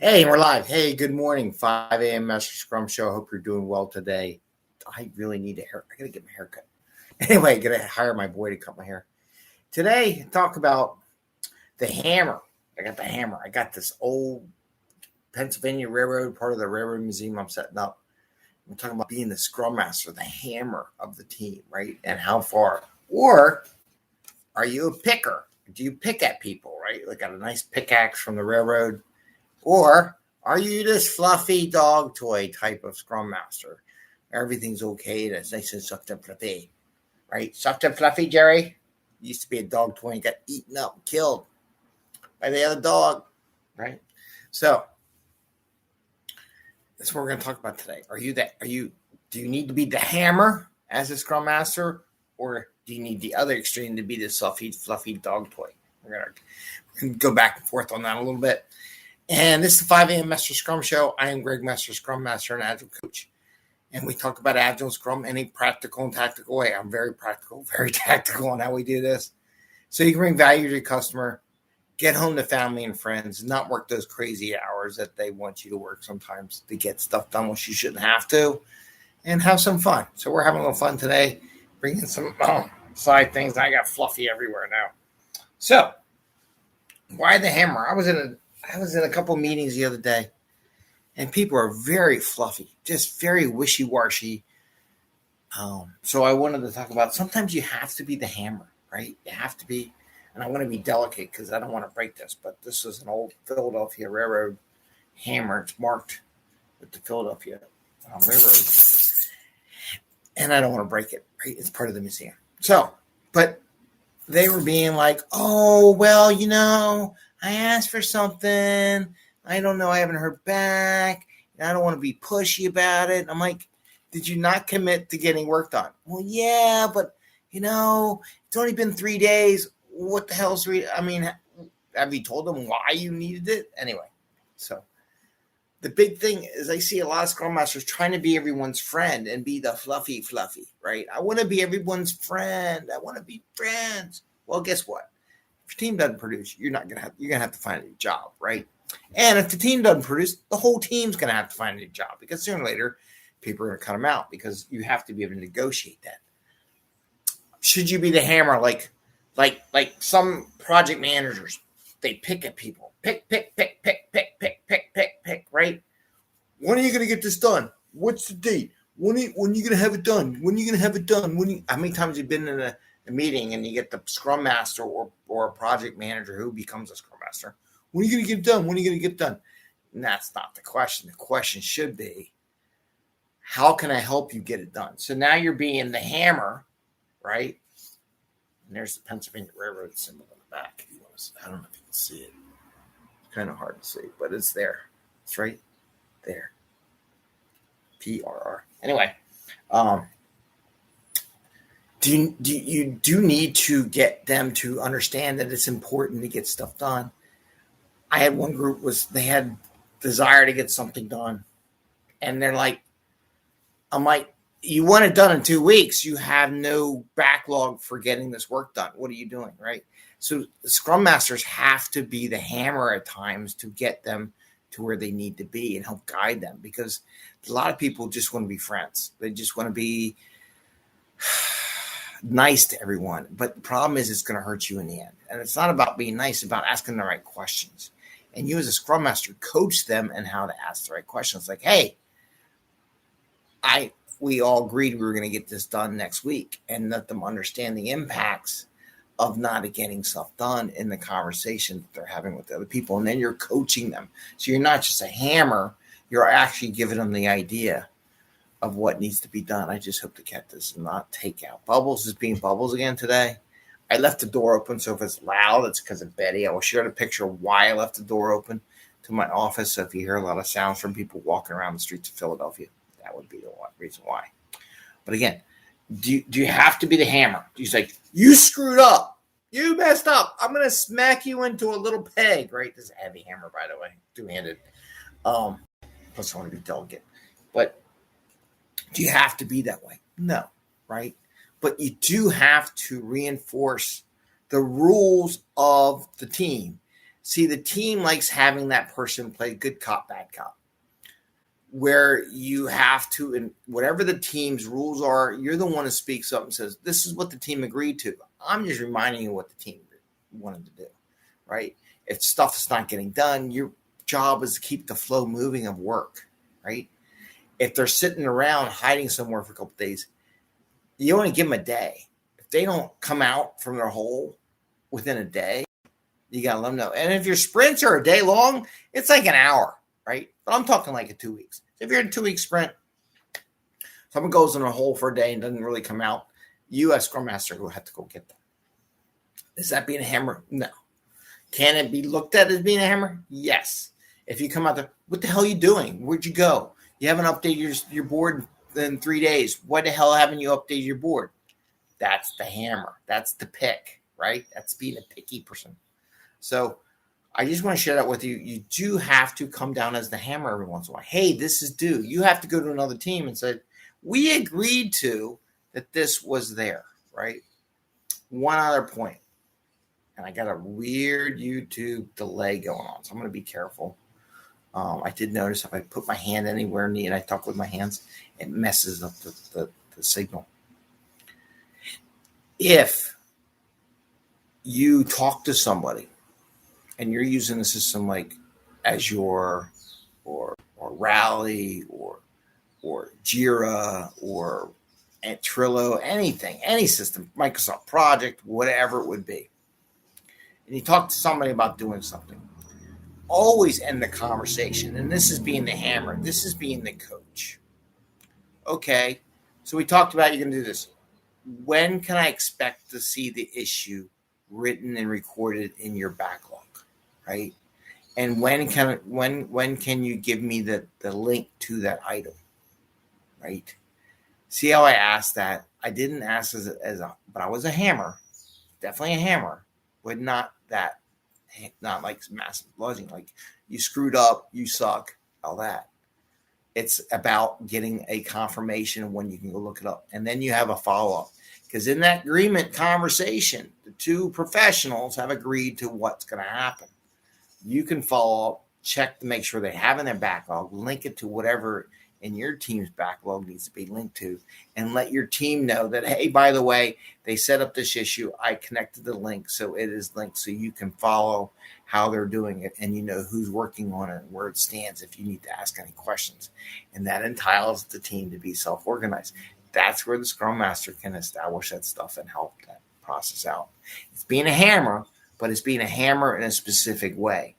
Hey, we're live. Hey, good morning. 5 a.m. Mester Scrum Show. Hope you're doing well today. I really need a hair. I got to get my hair cut. Anyway, got to hire my boy to cut my hair. Today, talk about the hammer. I got the hammer. I got this old Pennsylvania Railroad, part of the Railroad Museum I'm setting up. I'm talking about being the Scrum Master, the hammer of the team, right? And how far. Or are you a picker? Do you pick at people, right? Like got a nice pickaxe from the railroad. Or are you this fluffy dog toy type of Scrum Master? Everything's okay. That's nice and sucked up fluffy, right? Sucked up fluffy, Jerry. Used to be a dog toy and got eaten up, killed by the other dog, right? So that's what we're going to talk about today. Do you need to be the hammer as a Scrum Master, or do you need the other extreme to be the fluffy dog toy? We're going to go back and forth on that a little bit. And this is the 5 a.m. Mester Scrum Show. I am Greg Mester, Scrum Master and Agile Coach. And we talk about Agile Scrum in a practical and tactical way. I'm very practical, very tactical on how we do this. So you can bring value to your customer, get home to family and friends, not work those crazy hours that they want you to work sometimes to get stuff done which you shouldn't have to, and have some fun. So we're having a little fun today, bringing some side things. I got fluffy everywhere now. So why the hammer? I was in a couple meetings the other day, and people are very fluffy, just very wishy-washy. So I wanted to talk about sometimes you have to be the hammer, right? You have to be, and I want to be delicate because I don't want to break this, but this is an old Philadelphia Railroad hammer. It's marked with the Philadelphia Railroad, and I don't want to break it, right? It's part of the museum. So, but they were being like, oh, well, I asked for something. I don't know. I haven't heard back. I don't want to be pushy about it. I'm like, did you not commit to getting work done? Well, yeah, but, it's only been 3 days. What the hell's have you told them why you needed it? Anyway, so the big thing is I see a lot of Scrum Masters trying to be everyone's friend and be the fluffy, right? I want to be everyone's friend. I want to be friends. Well, guess what? If your team doesn't produce, you're gonna have to find a new job, right? And if the team doesn't produce, the whole team's gonna have to find a new job because sooner or later, people are gonna cut them out because you have to be able to negotiate that. Should you be the hammer like some project managers? They pick at people. Pick, right? When are you gonna get this done? What's the date? When are you gonna have it done? When are you gonna have it done? How many times have you been in a meeting and you get the Scrum Master or a project manager who becomes a Scrum Master? When are you going to get it done? When are you going to get it done? And that's not the question. The question should be, how can I help you get it done? So now you're being the hammer, right? And there's the Pennsylvania Railroad symbol on the back. If you want to, I don't know if you can see it. It's kind of hard to see, but it's there. It's right there. PRR. Anyway, you do need to get them to understand that it's important to get stuff done. I had one group they had desire to get something done, and they're like, I'm like, you want it done in 2 weeks. You have no backlog for getting this work done. What are you doing, right? So the Scrum Masters have to be the hammer at times to get them to where they need to be and help guide them, because a lot of people just want to be friends. They just want to be nice to everyone. But the problem is it's going to hurt you in the end. And it's not about being nice, it's about asking the right questions. And you as a Scrum Master coach them in how to ask the right questions. Like, hey, we all agreed we were going to get this done next week, and let them understand the impacts of not getting stuff done in the conversation that they're having with the other people. And then you're coaching them. So you're not just a hammer, you're actually giving them the idea of what needs to be done. I just hope the cat does not take out. Bubbles is being Bubbles again today. I left the door open, so if it's loud, it's because of Betty. I will share the picture of why I left the door open to my office. So if you hear a lot of sounds from people walking around the streets of Philadelphia, that would be the reason why. But again, do you have to be the hammer? Do you say, you screwed up, you messed up, I'm going to smack you into a little peg, right? This is a heavy hammer, by the way, two-handed. Plus I want to be delicate. But do you have to be that way? No, right? But you do have to reinforce the rules of the team See, the team likes having that person play good cop, bad cop, where you have to, and whatever the team's rules are, you're the one who speaks up and says, this is what the team agreed to. I'm just reminding you what the team wanted to do, right? If stuff is not getting done, your job is to keep the flow moving of work, right? If they're sitting around hiding somewhere for a couple of days, you only give them a day. If they don't come out from their hole within a day, you got to let them know. And if your sprints are a day long, it's like an hour, right? But I'm talking like a 2 weeks. If you're in a 2-week sprint, someone goes in a hole for a day and doesn't really come out, you as Scrum Master will have to go get them. Is that being a hammer? No. Can it be looked at as being a hammer? Yes. If you come out there, what the hell are you doing? Where'd you go? You haven't updated your board in 3 days. Why the hell haven't you updated your board? That's the hammer. That's the pick, right? That's being a picky person. So I just want to share that with you. You do have to come down as the hammer every once in a while. Hey, this is due. You have to go to another team and say, we agreed to that this was there, right? One other point. And I got a weird YouTube delay going on, so I'm going to be careful. I did notice if I put my hand anywhere near and I talk with my hands, it messes up the signal. If you talk to somebody and you're using a system like Azure or Rally or Jira or Trello, anything, any system, Microsoft Project, whatever it would be, and you talk to somebody about doing something, always end the conversation. And this is being the hammer. This is being the coach. Okay, so we talked about you're going to do this. When can I expect to see the issue written and recorded in your backlog, right? And when can you give me the link to that item, right? See how I asked that? I didn't ask but I was a hammer, definitely a hammer, but not like massive bludgeoning, like you screwed up, you suck, all that. It's about getting a confirmation when you can go look it up. And then you have a follow-up. Because in that agreement conversation, the two professionals have agreed to what's going to happen. You can follow up, check to make sure they have in their backlog, link it to whatever in your team's backlog needs to be linked to, and let your team know that, hey, by the way, they set up this issue. I connected the link, so it is linked so you can follow how they're doing it, and you know who's working on it and where it stands if you need to ask any questions. And that entitles the team to be self-organized. That's where the Scrum Master can establish that stuff and help that process out. It's being a hammer, but it's being a hammer in a specific way.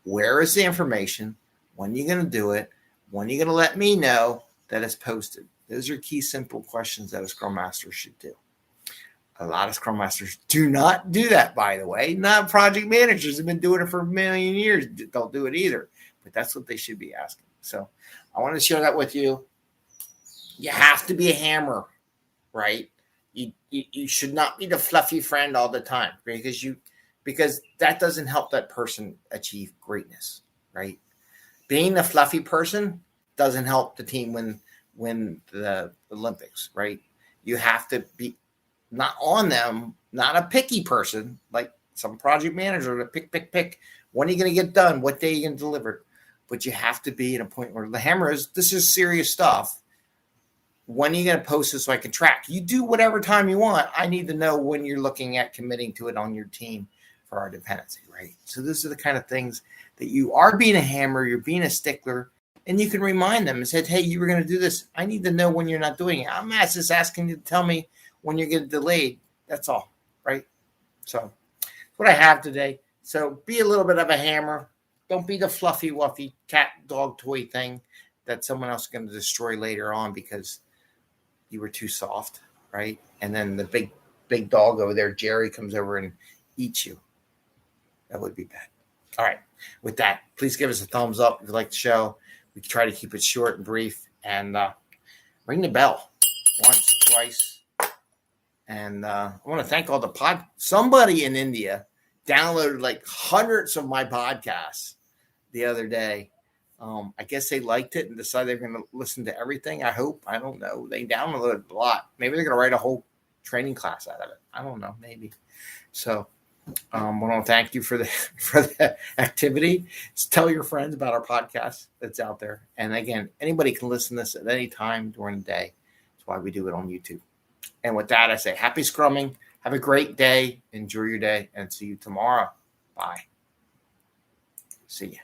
Where is the information? When are you going to do it? When are you going to let me know that it's posted? Those are key, simple questions that a Scrum Master should do. A lot of Scrum Masters do not do that, by the way. Not project managers have been doing it for a million years. Don't do it either. But that's what they should be asking. So I want to share that with you. You have to be a hammer, right? You should not be the fluffy friend all the time because that doesn't help that person achieve greatness, right? Being the fluffy person doesn't help the team win the Olympics, right? You have to be not on them, not a picky person, like some project manager to pick. When are you going to get done? What day are you going to deliver? But you have to be at a point where the hammer is, this is serious stuff. When are you going to post it so I can track? You do whatever time you want. I need to know when you're looking at committing to it on your team for our dependency, right? So these are the kind of things that you are being a hammer, you're being a stickler, and you can remind them and say, hey, you were going to do this. I need to know when you're not doing it. I'm not just asking you to tell me when you're getting delayed. That's all, right? So that's what I have today. So be a little bit of a hammer. Don't be the fluffy, wuffy cat, dog toy thing that someone else is going to destroy later on because you were too soft, right? And then the big dog over there, Jerry, comes over and eats you. That would be bad. All right. With that, please give us a thumbs up if you like the show. We try to keep it short and brief. And ring the bell once, twice. And I want to thank all the somebody in India downloaded like hundreds of my podcasts the other day. I guess they liked it and decided they're going to listen to everything. I hope. I don't know. They downloaded a lot. Maybe they're going to write a whole training class out of it. I don't know. Maybe. So I want to thank you for the activity. Just tell your friends about our podcast that's out there. And again, anybody can listen to this at any time during the day. That's why we do it on YouTube. And with that, I say happy scrumming. Have a great day. Enjoy your day and see you tomorrow. Bye. See ya.